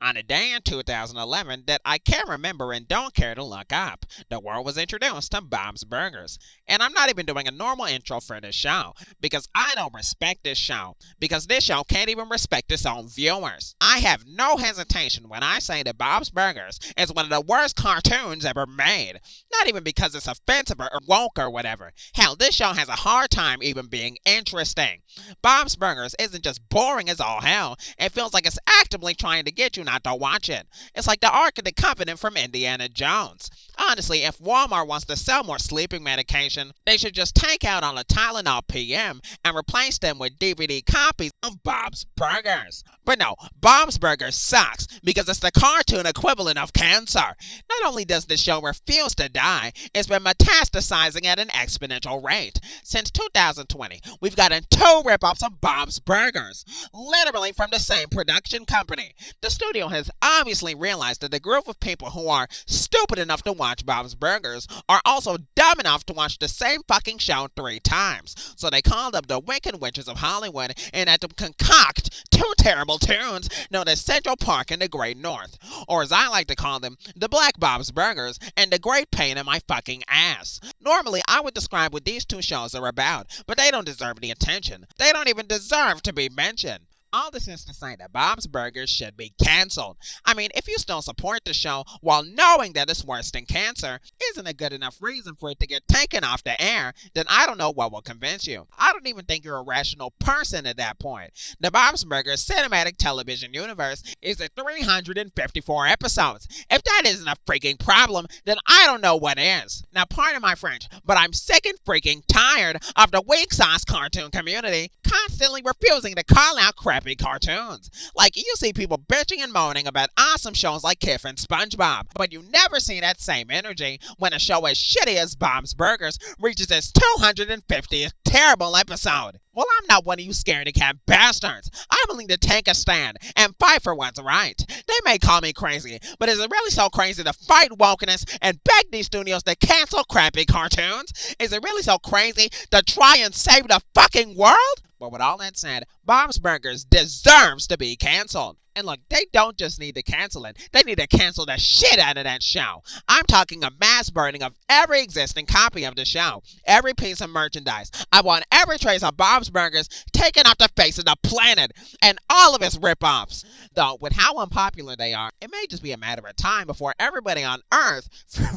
On a day in 2011 that I can't remember and don't care to look up, the world was introduced to Bob's Burgers. And I'm not even doing a normal intro for this show, because I don't respect this show, because this show can't even respect its own viewers. I have no hesitation when I say that Bob's Burgers is one of the worst cartoons ever made. Not even because it's offensive or woke or whatever. Hell, this show has a hard time even being interesting. Bob's Burgers isn't just boring as all hell, it feels like it's actively trying to get you not to watch it. It's like the Ark of the Covenant from Indiana Jones. Honestly, if Walmart wants to sell more sleeping medication, they should just take out all the Tylenol PM and replace them with DVD copies of Bob's Burgers. But no, Bob's Burgers sucks because it's the cartoon equivalent of cancer. Not only does the show refuse to die, it's been metastasizing at an exponential rate. Since 2020, we've gotten 2 ripoffs of Bob's Burgers, literally from the same production company. The studio has obviously realized that the group of people who are stupid enough to watch Bob's Burgers are also dumb enough to watch the same fucking show 3 times. So they called up the Wicked Witches of Hollywood and had to concoct 2 terrible tunes known as Central Park and the Great North, or as I like to call them, the Black Bob's Burgers and the Great Pain in My Fucking Ass. Normally, I would describe what these 2 shows are about, but they don't deserve the attention. They don't even deserve to be mentioned. All this is to say that Bob's Burgers should be canceled. I mean, if you still support the show while knowing that it's worse than cancer isn't a good enough reason for it to get taken off the air, then I don't know what will convince you. I don't even think you're a rational person at that point. The Bob's Burgers cinematic television universe is at 354 episodes. If that isn't a freaking problem, then I don't know what is. Now, pardon my French, but I'm sick and freaking tired of the weak sauce cartoon community constantly refusing to call out crap cartoons. Like, you see people bitching and moaning about awesome shows like Kif and SpongeBob, but you never see that same energy when a show as shitty as Bob's Burgers reaches its 250th terrible episode. Well, I'm not one of you scaredy cat bastards. I'm willing to take a stand and fight for what's right. They may call me crazy, but is it really so crazy to fight wokeness and beg these studios to cancel crappy cartoons? Is it really so crazy to try and save the fucking world? But with all that said, Bob's Burgers deserves to be canceled. And look, they don't just need to cancel it, they need to cancel the shit out of that show. I'm talking a mass burning of every existing copy of the show, every piece of merchandise. I want every trace of Bob's Burgers taken off the face of the planet, and all of its ripoffs. Though, with how unpopular they are, it may just be a matter of time before everybody on Earth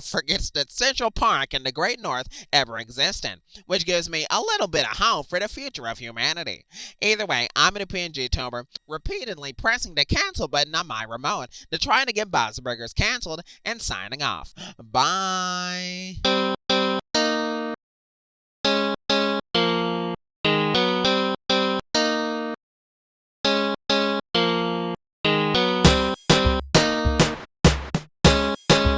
forgets that Central Park and the Great North ever existed, which gives me a little bit of hope for the future of humanity. Either way, I'm an PNG-tober, repeatedly pressing the cancel button on my remote to try to get Bob's Burgers canceled and signing off. Bye.